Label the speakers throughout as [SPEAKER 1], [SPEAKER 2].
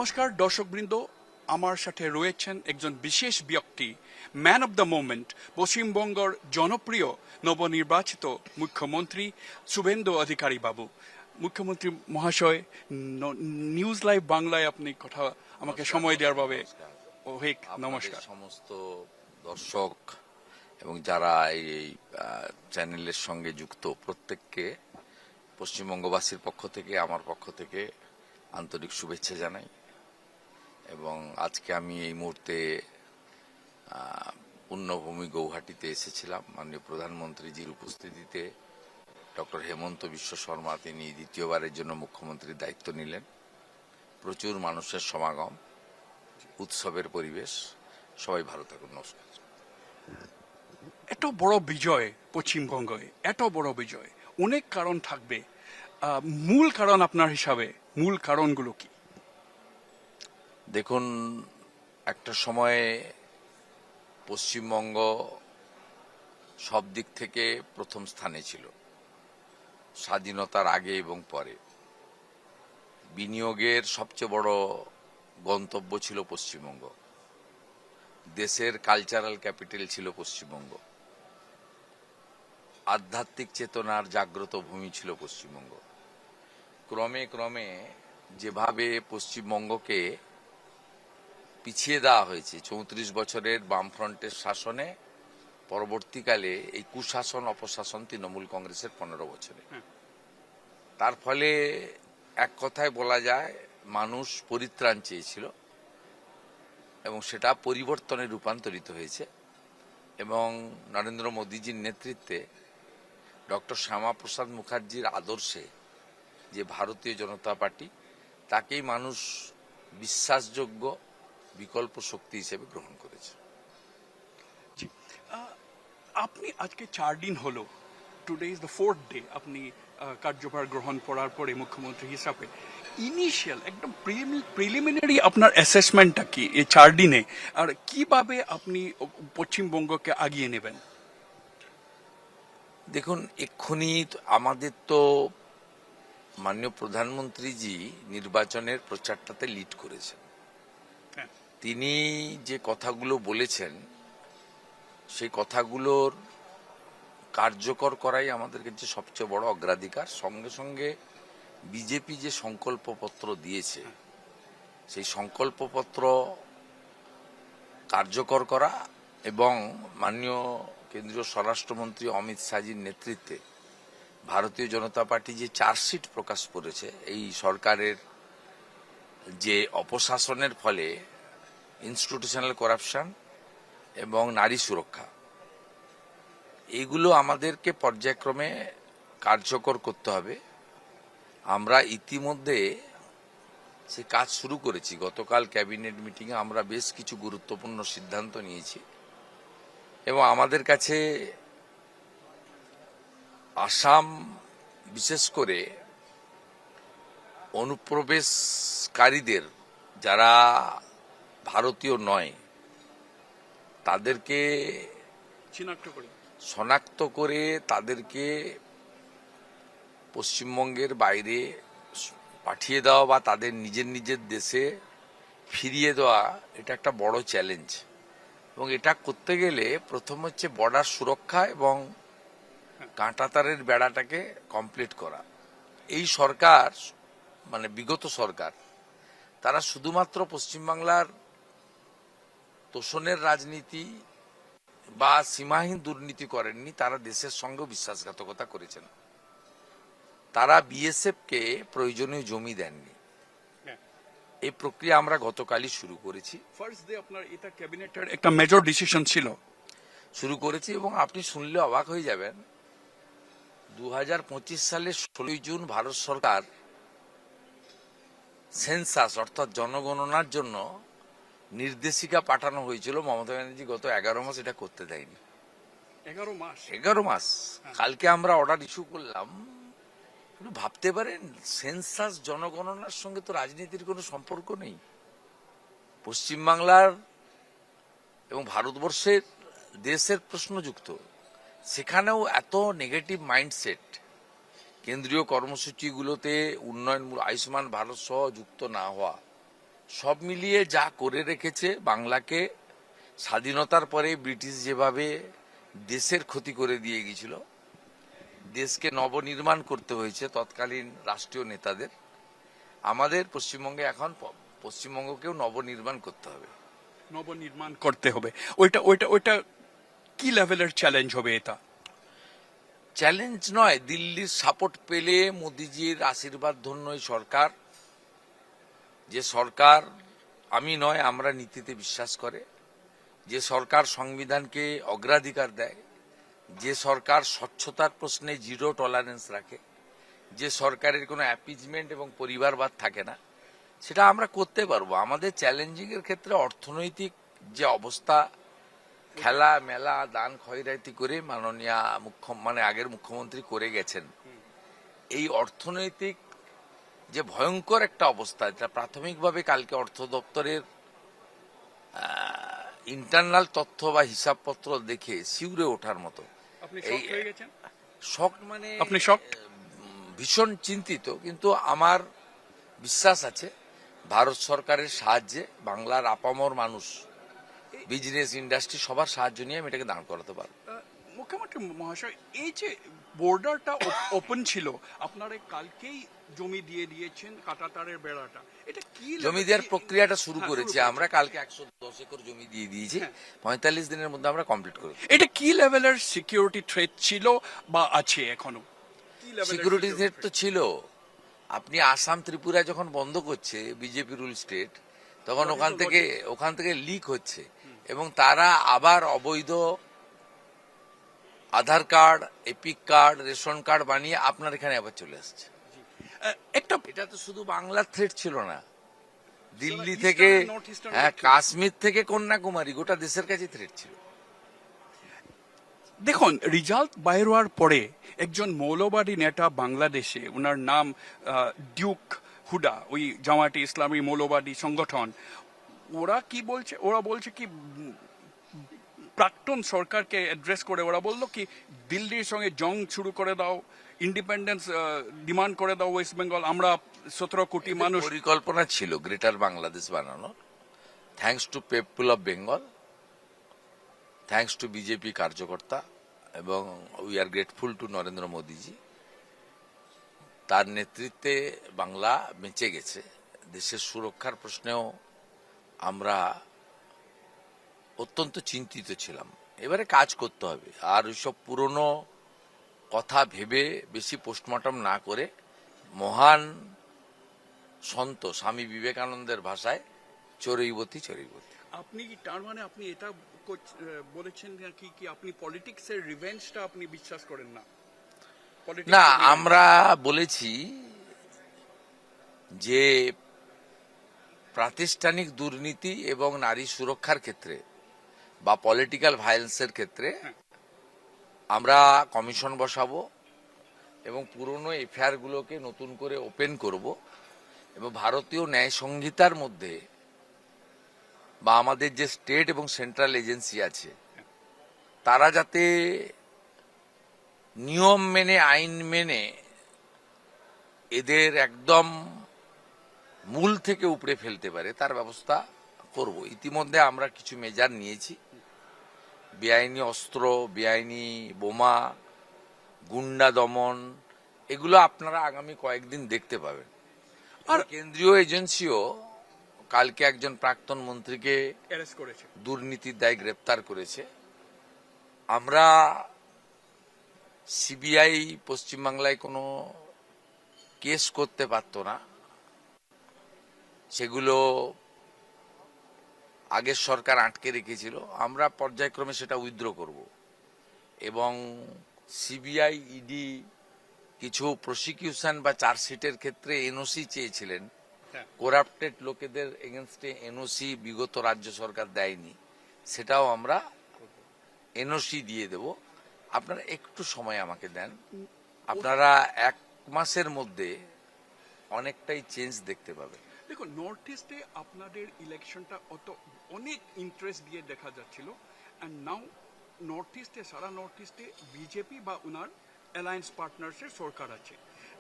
[SPEAKER 1] নমস্কার দর্শকবৃন্দ, আমার সাথে রয়েছেন একজন বিশেষ ব্যক্তি, ম্যান অব দ্য মোমেন্ট, পশ্চিমবঙ্গের জনপ্রিয় নবনির্বাচিত মুখ্যমন্ত্রী শুভেন্দু অধিকারী বাবু। মুখ্যমন্ত্রী মহাশয়, নিউজ লাইভ বাংলায় আপনি কথা আমাকে সময় দেওয়ার ভাবে অনেক নমস্কার।
[SPEAKER 2] সমস্ত দর্শক এবং যারা এই চ্যানেলের সঙ্গে যুক্ত প্রত্যেককে পশ্চিমবঙ্গবাসীর পক্ষ থেকে, আমার পক্ষ থেকে আন্তরিক শুভেচ্ছা জানাই। এবং আজকে আমি এই মুহূর্তে পুণ্যভূমি গৌহাটিতে এসেছিলাম মাননীয় প্রধানমন্ত্রীজির উপস্থিতিতে। ডক্টর হেমন্ত বিশ্ব শর্মা তিনি দ্বিতীয়বারের জন্য মুখ্যমন্ত্রীর দায়িত্ব নিলেন। প্রচুর মানুষের সমাগম, উৎসবের পরিবেশ। সবাই ভালো থাকুন, নমস্কার।
[SPEAKER 1] এত বড় বিজয় পশ্চিমবঙ্গে, এত বড় বিজয়, অনেক কারণ থাকবে। মূল কারণ আপনার হিসাবে মূল কারণগুলো কি?
[SPEAKER 2] দেখুন, একটা সময়ে পশ্চিমবঙ্গ সব দিক থেকে প্রথম স্থানে ছিল, স্বাধীনতার আগে এবং পরে। বিনিয়োগের সবচেয়ে বড় গন্তব্য ছিল পশ্চিমবঙ্গ, দেশের কালচারাল ক্যাপিটাল ছিল পশ্চিমবঙ্গ, আধ্যাত্মিক চেতনার জাগ্রত ভূমি ছিল পশ্চিমবঙ্গ। ক্রমে ক্রমে যেভাবে পশ্চিমবঙ্গকে পিছিয়ে দেওয়া হয়েছে 34 বছরের বামফ্রন্টের শাসনে, পরবর্তীকালে এই কুশাসন অপশাসন তৃণমূল কংগ্রেসের 15 বছরে, তার ফলে এক কথায় বলা যায় মানুষ পরিত্রাণ চেয়েছিল এবং সেটা পরিবর্তনে রূপান্তরিত হয়েছে। এবং নরেন্দ্র মোদীজির নেতৃত্বে, ডক্টর শ্যামাপ্রসাদ মুখার্জির আদর্শে যে ভারতীয় জনতা পার্টি, তাকেই মানুষ বিশ্বাসযোগ্য বিকল্প শক্তি হিসেবে গ্রহণ করেছে।
[SPEAKER 1] আপনি আজকে 4 দিন হলো, today is the 4th day আপনি কার্যভার গ্রহণ করার পরে মুখ্যমন্ত্রী হিসাবে। ইনিশিয়াল একদম প্রিলিমিনারি আপনার অ্যাসেসমেন্টটা কি এই 4 দিনে, আর কিভাবে আপনি পশ্চিমবঙ্গকে আগিয়ে নেবেন?
[SPEAKER 2] দেখুন, এক্ষুনি আমাদের তো মাননীয় প্রধানমন্ত্রীজি নির্বাচনের প্রচারটাতে লিড করেছেন। তিনি যে কথাগুলো বলেছেন সেই কথাগুলোর কার্যকর করাই আমাদের কাছে সবচেয়ে বড় অগ্রাধিকার। সঙ্গে সঙ্গে বিজেপি যে সংকল্পপত্র দিয়েছে, সেই সংকল্পপত্র কার্যকর করা এবং মাননীয় কেন্দ্রীয় স্বরাষ্ট্রমন্ত্রী অমিত শাহজির নেতৃত্বে ভারতীয় জনতা পার্টি যে চার্জশিট প্রকাশ করেছে এই সরকারের যে অপশাসনের ফলে ইনস্টিটিউশনাল করাপশন এবং নারী সুরক্ষা, এইগুলো আমাদেরকে পর্যায়ক্রমে কার্যকর করতে হবে। আমরা ইতিমধ্যে সে কাজ শুরু করেছি। গতকাল ক্যাবিনেট মিটিংয়ে আমরা বেশ কিছু গুরুত্বপূর্ণ সিদ্ধান্ত নিয়েছি এবং আমাদের কাছে আসাম, বিশেষ করে অনুপ্রবেশকারীদের যারা ভারতীয় নয় তাদেরকে শনাক্ত করে তাদেরকে পশ্চিমবঙ্গের বাইরে পাঠিয়ে দেওয়া বা তাদের নিজের নিজের দেশে ফিরিয়ে দেওয়া, এটা একটা বড় চ্যালেঞ্জ। এবং এটা করতে গেলে প্রথম হচ্ছে বর্ডার সুরক্ষা এবং কাঁটাতারের বেড়াটাকে কমপ্লিট করা। এই সরকার, মানে বিগত সরকার, তারা শুধুমাত্র পশ্চিমবাংলার তোষণের রাজনীতি বা সীমাহীন দুর্নীতি করেননি, তারা দেশের সঙ্গে বিশ্বাসঘাতকতা করেছেন। তারা বিএসএফকে প্রয়োজনীয় জমি দেননি। এই প্রক্রিয়া আমরা গতকালই শুরু করেছি।
[SPEAKER 1] ফার্স্ট ডে আপনার এটা ক্যাবিনেটের একটা মেজর ডিসিশন ছিল,
[SPEAKER 2] শুরু করেছি এবং আপনি শুনলে অবাক হয়ে যাবেন, 2025 সালের 16 জুন ভারত সরকার সেন্সাস অর্থাৎ জনগণনার জন্য নির্দেশিকা পাঠানো হয়েছিল। মমতা ব্যানার্জি গত 11 মাস এটা করতে দেয়নি। 11 মাস। কালকে আমরা অর্ডার ইস্যু করলাম। ভাবতে পারেন, সেন্সাস জনগণনার সঙ্গে তো রাজনীতির কোনো সম্পর্ক নেই। পশ্চিমবাংলার এবং ভারতবর্ষের দেশের প্রশ্নযুক্ত, সেখানেও এত নেগেটিভ মাইন্ডসেট, কেন্দ্রীয় কর্মসূচিগুলোতে উন্নয়ন, আয়ুষ্মান ভারত সহ যুক্ত না হওয়া, সব মিলিয়ে যা করে রেখেছে বাংলাকে, স্বাধীনতার পরে ব্রিটিশ যেভাবে দেশের ক্ষতি করে দিয়ে গিয়েছিল, দেশকে নবনির্মাণ করতে হয়েছে তৎকালীন রাষ্ট্রীয় নেতাদের, আমাদের পশ্চিমবঙ্গে এখন পশ্চিমবঙ্গকেও নবনির্মাণ করতে হবে।
[SPEAKER 1] নবনির্মাণ করতে হবে। ওইটা ওইটা ওইটা কি লেভেলের চ্যালেঞ্জ হবে এটা?
[SPEAKER 2] চ্যালেঞ্জ নয়, দিল্লির সাপোর্ট পেলে, মোদিজির আশীর্বাদ ধন্য এই সরকার, যে সরকার আমি নয় আমরা নীতিতে বিশ্বাস করে, যে সরকার সংবিধানকে অগ্রাধিকার দেয়, যে সরকার স্বচ্ছতার প্রশ্নে জিরো টলারেন্স রাখে, যে সরকারের কোনো অ্যাপিজমেন্ট এবং পরিবারবাদ থাকে না, সেটা আমরা করতে পারবো। আমাদের চ্যালেঞ্জিং এর ক্ষেত্রে অর্থনৈতিক যে অবস্থা, খেলা মেলা দান খয়রাতি করে মাননীয় আগের মুখ্যমন্ত্রী করে গেছেন, এই অর্থনৈতিক যে ভয়ঙ্কর একটা অবস্থা, এটা প্রাথমিকভাবে কালকে অর্থ দপ্তরের ইন্টারনাল তথ্য বা হিসাবপত্র দেখে শিউরে ওঠার মতো।
[SPEAKER 1] আপনি
[SPEAKER 2] এই
[SPEAKER 1] শক হয়ে গেছেন?
[SPEAKER 2] শক মানে
[SPEAKER 1] আপনি শকড?
[SPEAKER 2] ভীষণ চিন্তিত, কিন্তু আমার বিশ্বাস আছে ভারত সরকারের সাহায্যে বাংলার আপামর মানুষ, বিজনেস ইন্ডাস্ট্রি সবার সাহায্য নিয়ে আমি এটাকে দাঁড় করাতে পারবো।
[SPEAKER 1] মুখ্যমন্ত্রী মহাশয়, এই যে বর্ডারটা ওপেন ছিল, আপনারা কালকেই জমি দিয়ে দিয়েছেন, কাঁটাতারের বেড়াটা, এটা কি
[SPEAKER 2] জমি দেওয়ার প্রক্রিয়াটা শুরু
[SPEAKER 1] হ্যাঁ,
[SPEAKER 2] করেছি আমরা, কালকে 110 একর জমি দিয়ে দিয়েছি, 45 দিনের মধ্যে আমরা কমপ্লিট করব।
[SPEAKER 1] এটা কি লেভেলের সিকিউরিটি থ্রেট ছিল বা আছে এখনো?
[SPEAKER 2] সিকিউরিটি থ্রেট তো ছিল। আপনি আসাম ত্রিপুরা যখন বন্ধ করছে বিজেপি রুল স্টেট, তখন ওখান থেকে লিক হচ্ছে, এবং তারা আবার অবৈধ Aadhaar card, EPIC card, ration card বানিয়ে আপনার এখানে আবার চলে আসছে।
[SPEAKER 1] একটা
[SPEAKER 2] এটা তো শুধু বাংলার থ্রেট ছিল না, দিল্লি
[SPEAKER 1] Eastern
[SPEAKER 2] থেকে,
[SPEAKER 1] and North Eastern
[SPEAKER 2] হ্যাঁ,
[SPEAKER 1] threat ছিল।
[SPEAKER 2] কাশ্মীর থেকে কন্যাকুমারী, গোটা দেশের কাছে থ্রেট ছিল।
[SPEAKER 1] দেখুন, রেজাল্ট বাইর হওয়ার পরে একজন মৌলবাদী নেতা বাংলাদেশে, ওনার নাম ডিউক হুডা, ওই জামায়াতে ইসলামী মৌলবাদী সংগঠন, ওরা কি বলছে, ওরা বলছে কি প্রাক্তন সরকারকে অ্যাড্রেস করে ওরা বললো কি দিল্লির সঙ্গে জং শুরু করে দাও, ইন্ডিপেন্ডেন্স ডিমান্ড করে দাও ওয়েস্ট বেঙ্গল, আমরা 17 কোটি মানুষ।
[SPEAKER 2] পরিকল্পনা ছিল গ্রেটার বাংলাদেশ বানানো, thanks to people of Bengal, thanks to BJP কার্যকর্তা, এবং we are grateful to Narendra Modiji. তার নেতৃত্বে বাংলা বেঁচে গেছে। দেশের সুরক্ষার প্রশ্নেও আমরা অত্যন্ত চিন্তিত ছিলাম। এবারে কাজ করতে হবে, আর ওইসব পুরনো কথা ভেবে বেশি পোস্টমর্টম না করে, মহান সন্ত স্বামী বিবেকানন্দের ভাষায় চরৈবতী চরৈবতী।
[SPEAKER 1] আপনি তার মানে আপনি এটা বলেছেন কি আপনি পলিটিক্সের রিভেঞ্জটা আপনি বিশ্বাস করেন না?
[SPEAKER 2] না, আমরা বলেছি যে প্রাতিষ্ঠানিক দুর্নীতি এবং নারী সুরক্ষার ক্ষেত্রে বা পলিটিক্যাল ভায়োলেন্সের ক্ষেত্রে আমরা কমিশন বসাবো, এবং পুরনো এফআইআর গুলোকে নতুন করে ওপেন করব, এবং ভারতীয় ন্যায় সংহিতার মধ্যে বা আমাদের যে স্টেট এবং সেন্ট্রাল এজেন্সি আছে, তারা যাতে নিয়ম মেনে, আইন মেনে এদের একদম মূল থেকে উপড়ে ফেলতে পারে, তার ব্যবস্থা করব। ইতিমধ্যে আমরা কিছু মেজার নিয়েছি। বেআইনি অস্ত্র, বেআইনি বোমা, গুন্ডা দমন, এগুলো আপনারা আগামী কয়েকদিন দেখতে পাবেন। আর কেন্দ্রীয় এজেন্সিও কালকে একজন প্রাক্তন মন্ত্রীকে
[SPEAKER 1] অ্যারেস্ট করেছে,
[SPEAKER 2] দুর্নীতির দায়ে গ্রেপ্তার করেছে। আমরা সিবিআই পশ্চিমবাংলায় কোনো কেস করতে পারত না, সেগুলো আগের সরকার আটকে রেখেছিল। আমরা পর্যায়ক্রমে সেটা উইথড্র করব, এবং সিবিআই ইডি কিছু প্রসিকিউশন বা চার্জশিটের ক্ষেত্রে এনওসি চেয়েছিলেন, করাপ্টেড লোকেদের এগেনস্টে এনওসি বিগত রাজ্য সরকার দেয়নি, সেটাও আমরা এনওসি দিয়ে দেব। আপনারা একটু সময় আমাকে দেন, আপনারা 1 মাসের মধ্যে অনেকটাই চেঞ্জ দেখতে পাবেন।
[SPEAKER 1] দেখুন, নর্থ ইস্টে আপনাদের ইলেকশনটা অনেক ইন্টারেস্ট দিয়ে দেখা যাচ্ছিল, অ্যান্ড নাও নর্থ ইস্টে, সারা নর্থ ইস্টে বিজেপি বা উনার অ্যালায়েন্স পার্টনার্সের সরকার আছে।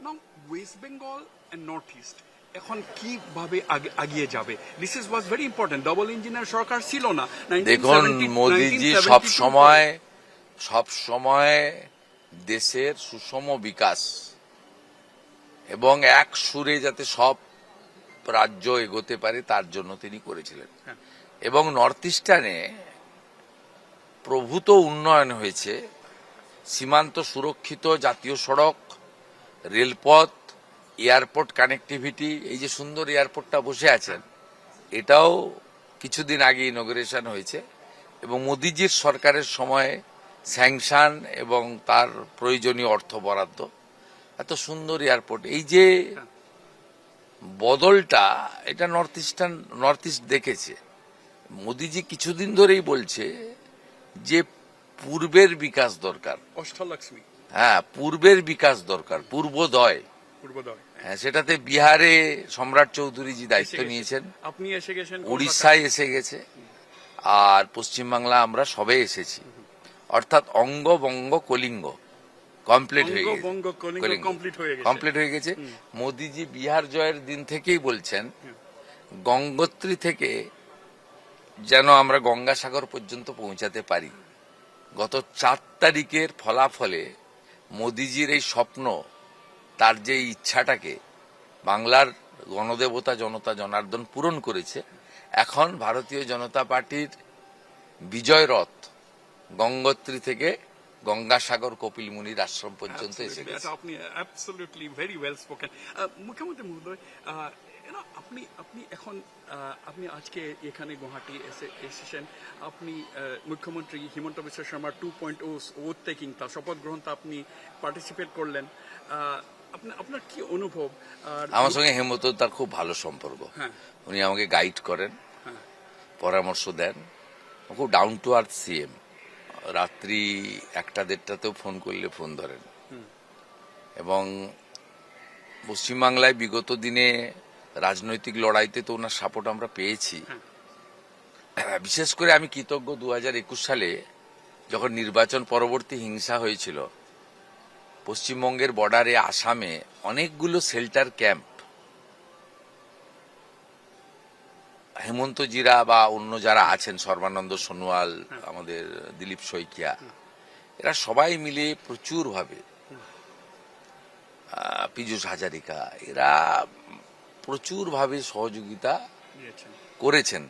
[SPEAKER 1] Now West Bengal and north east, এখন কিভাবে আগিয়ে যাবে? This is was very important. Double ইঞ্জিনের সরকার ছিল না।
[SPEAKER 2] দেখুন, মোদিজি সব সময় দেশের সুষম বিকাশ এবং এক সুরে যাতে সব রাজ্য এগোতে পারে তার জন্য তিনি করেছিলেন।
[SPEAKER 1] হ্যাঁ।
[SPEAKER 2] এবং নর্থ ইস্টার্নে প্রভূত উন্নয়ন হয়েছে। সীমান্ত সুরক্ষিত জাতীয় সড়ক, রেলপথ, এয়ারপোর্ট কানেক্টিভিটি, এই যে সুন্দর এয়ারপোর্টটা বসে আছেন, এটাও কিছুদিন আগে ইনগুরেশন হয়েছে এবং মোদিজির সরকারের সময় স্যাংশন এবং তার প্রয়োজনীয় অর্থ বরাদ্দ, এত সুন্দর এয়ারপোর্ট, এই যে বদলটা, এটা নর্থ ইস্ট দেখেছে। মোদিজি কিছুদিন ধরেই বলছে যে পূর্বের বিকাশ দরকার।
[SPEAKER 1] অষ্টলক্ষ্মী।
[SPEAKER 2] হ্যাঁ, পূর্বের বিকাশ দরকার, পূর্বোদয়। হ্যাঁ, সেটাতে বিহারে সম্রাট চৌধুরীজি দায়িত্ব নিয়েছেন,
[SPEAKER 1] আপনি এসে গেছেন,
[SPEAKER 2] উড়িষ্যায় এসে গেছে, আর পশ্চিমবাংলা আমরা সবে এসেছি। অর্থাৎ অঙ্গ বঙ্গ কলিঙ্গ কমপ্লিট হয়ে গেছে। মোদিজি বিহার জয়ের দিন থেকেই বলছেন গঙ্গোত্রী থেকে যেন আমরা গঙ্গাসাগর পর্যন্ত পৌঁছাতে পারি। গত 4 তারিখের ফলাফলে মোদিজির এই স্বপ্ন, তার যে ইচ্ছাটাকে বাংলার গণদেবতা জনতা জনার্দন পূরণ করেছে। এখন ভারতীয় জনতা পার্টির বিজয় রথ গঙ্গোত্রী থেকে গঙ্গাসাগর কপিলমুনির আশ্রম পর্যন্ত এসে গেছে।
[SPEAKER 1] আপনি অ্যাবসলিউটলি ভেরি ওয়েল স্পোকেন। মুখ্যমন্ত্রী মহোদয়, আপনি এখন আপনি আজকে এখানে গুয়াহাটি এসেছেন। আপনি মুখ্যমন্ত্রী হিমন্ত বিশ্ব শর্মার 2.0 ওথ টেকিং, তার শপথ গ্রহণটা আপনি পার্টিসিপেট করলেন। আপনার কি অনুভব?
[SPEAKER 2] আমার সঙ্গে হেমন্ত তার খুব ভালো সম্পর্ক। উনি আমাকে গাইড করেন, পরামর্শ দেন, খুব ডাউন টু আর্থ সিএম। রাত্রি 1টা-1:30তেও ফোন করলে ফোন ধরেন। এবং পশ্চিমবাংলায় বিগত দিনে রাজনৈতিক লড়াইতে তো ওনার সাপোর্ট আমরা পেয়েছি। বিশেষ করে আমি কৃতজ্ঞ 2021 সালে যখন নির্বাচন পরবর্তী হিংসা হয়েছিল, পশ্চিমবঙ্গের বর্ডারে আসামে অনেকগুলো শেল্টার ক্যাম্প হেমন্তজিরা বা অন্য যারা আছেন, সর্বানন্দ সোনোয়াল, আমাদের দিলীপ শইকিয়া, এরা সবাই মিলে প্রচুরভাবে, পীযূষ হাজারিকা, এরা প্রচুরভাবে সহযোগিতা করেছেন।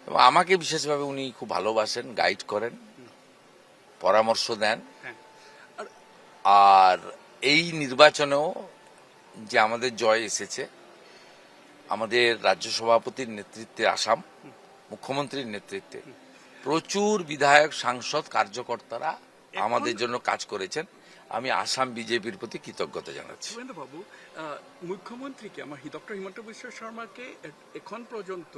[SPEAKER 2] এবং আমাকে বিশেষভাবে উনি খুব ভালোবাসেন, গাইড করেন, পরামর্শ দেন। আর এই নির্বাচনেও যে আমাদের জয় এসেছে, আমাদের রাজ্য সভাপতির নেতৃত্বে আসাম, মুখ্যমন্ত্রীর নেতৃত্বে প্রচুর বিধায়ক, সাংসদ, কার্যকর্তারা আমাদের জন্য কাজ করেছেন। আমি আসাম বিজেপির প্রতি কৃতজ্ঞতা জানাচ্ছি।
[SPEAKER 1] বাবু, মুখ্যমন্ত্রীকে, আমার ডক্টর হিমন্ত বিশ্ব শর্মাকে এখন পর্যন্ত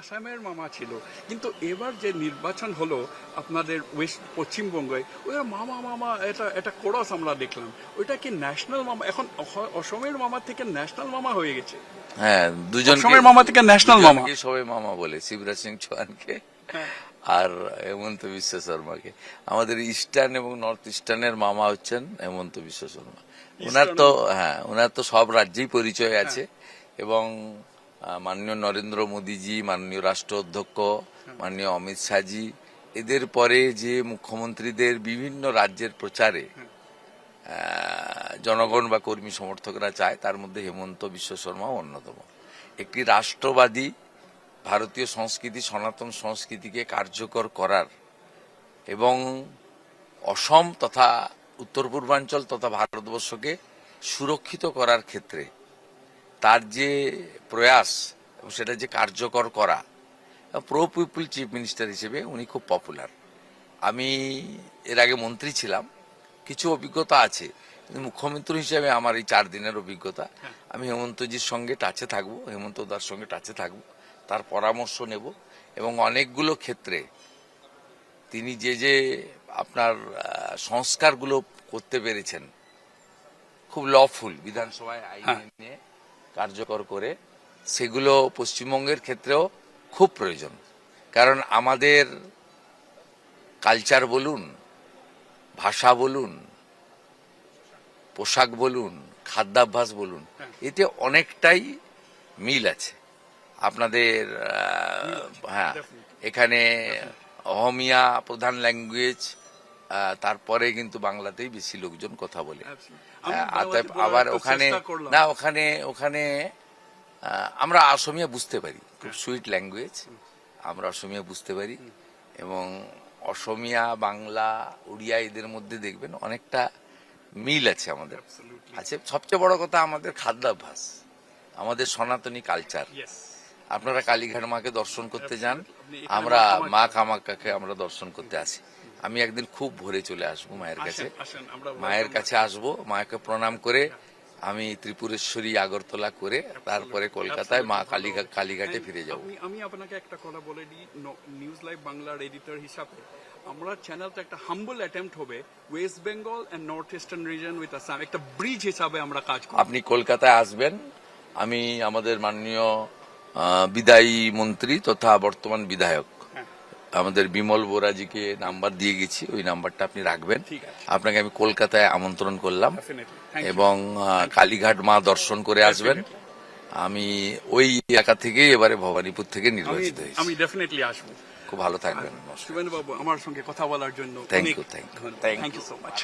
[SPEAKER 1] আসামের মামা ছিল, কিন্তু এবার যে নির্বাচন হলো আপনাদের পশ্চিমবঙ্গে, ওই মামা এটা কোরস আমরা দেখলাম। ওইটা কি ন্যাশনাল মামা? এখন অসমের মামা থেকে ন্যাশনাল মামা হয়ে গেছে।
[SPEAKER 2] হ্যাঁ,
[SPEAKER 1] অসমের মামা থেকে ন্যাশনাল মামা
[SPEAKER 2] সবাই মামা বলে, শিবরাজ সিং চৌহানকে আর হেমন্ত বিশ্ব শর্মাকে। আমাদের ইস্টার্ন এবং নর্থ ইস্টার্নের মামা হচ্ছেন হেমন্ত বিশ্ব শর্মা। ওনার তো সব রাজ্যেই পরিচয় আছে। এবং মাননীয় নরেন্দ্র মোদীজি, মাননীয় রাষ্ট্র অধ্যক্ষ মাননীয় অমিত শাহজি, এদের পরে যে মুখ্যমন্ত্রীদের বিভিন্ন রাজ্যের প্রচারে জনগণ বা কর্মী সমর্থকরা চায়, তার মধ্যে হেমন্ত বিশ্ব শর্মাও অন্যতম। একটি রাষ্ট্রবাদী ভারতীয় সংস্কৃতি, সনাতন সংস্কৃতিকে কার্যকর করার এবং অসম তথা উত্তর পূর্বাঞ্চল তথা ভারতবর্ষকে সুরক্ষিত করার ক্ষেত্রে তার যে প্রয়াস এবং সেটা যে কার্যকর করা, প্রো পিপল চিফ মিনিস্টার হিসেবে উনি খুব পপুলার। আমি এর আগে মন্ত্রী ছিলাম, কিছু অভিজ্ঞতা আছে, কিন্তু মুখ্যমন্ত্রী হিসেবে আমার এই 4 দিনের অভিজ্ঞতা। আমি হেমন্তজির সঙ্গে টাচে থাকবো, হেমন্তদার সঙ্গে টাচে থাকবো, তার পরামর্শ নেব। এবং অনেকগুলো ক্ষেত্রে তিনি যে আপনার সংস্কারগুলো করতে পেরেছেন, খুব লফুল, বিধানসভায় আইন নিয়ে কার্যকর করে, সেগুলো পশ্চিমবঙ্গের ক্ষেত্রেও খুব প্রয়োজন। কারণ আমাদের কালচার বলুন, ভাষা বলুন, পোশাক বলুন, খাদ্যাভ্যাস বলুন, এতে অনেকটাই মিল আছে আপনাদের হ্যাঁ এখানে অহমিয়া প্রধান ল্যাঙ্গুয়েজ, তারপরে কিন্তু বাংলাতেই বেশি লোকজন কথা বলে। আবার ওখানে না ওখানে ওখানে আমরা অসমিয়া বুঝতে পারি, খুব সুইট ল্যাঙ্গুয়েজ, আমরা অসমিয়া বুঝতে পারি এবং অসমিয়া বাংলা উড়িয়া এদের মধ্যে দেখবেন অনেকটা মিল আছে আমাদের আছে। সবচেয়ে বড় কথা আমাদের খাদ্যাভ্যাস, আমাদের সনাতনী কালচার। আপনারা কালীঘাট মাকে দর্শন করতে যান, আমরা মা কামাখ্যাকে আমরা দর্শন করতে আসি। আমি একদিন খুব ভোরে চলে আসবো মায়ের কাছে আসবো, মাকে প্রণাম করে আমি ত্রিপুরেশ্বরী আগরতলা করে তারপরে কলকাতায় মা কালীঘাটে ফিরে যাব।
[SPEAKER 1] আমি আপনাকে একটা কথা বলে দিই, নিউজ লাইভ বাংলার এডিটর হিসাবে আমরা চ্যানেলটা একটা হাম্বল অ্যাটেম্প্ট হবে West Bengal and North Eastern region with Assam, একটা ব্রিজ হিসাবে আমরা কাজ করব।
[SPEAKER 2] আপনি কলকাতায় আসবেন, আমি আমাদের মাননীয় বিদায়ী মন্ত্রী তথা বর্তমান বিধায়ক আমাদের বিমল বোরাজিকে নাম্বার দিয়ে গেছি, ওই নাম্বারটা আপনি রাখবেন। আপনাকে আমি কলকাতায় আমন্ত্রণ করলাম এবং কালীঘাট মা দর্শন করে আসবেন। আমি ওই এলাকা থেকে এবারে ভবানীপুর থেকে নির্বাচিত হয়েছি।
[SPEAKER 1] আমি ডেফিনেটলি আসবো।
[SPEAKER 2] খুব ভালো থাকবেন।
[SPEAKER 1] শুভেন্দু বাবু, আমার সঙ্গে কথা বলার জন্য
[SPEAKER 2] thank you.
[SPEAKER 1] Thank you so much.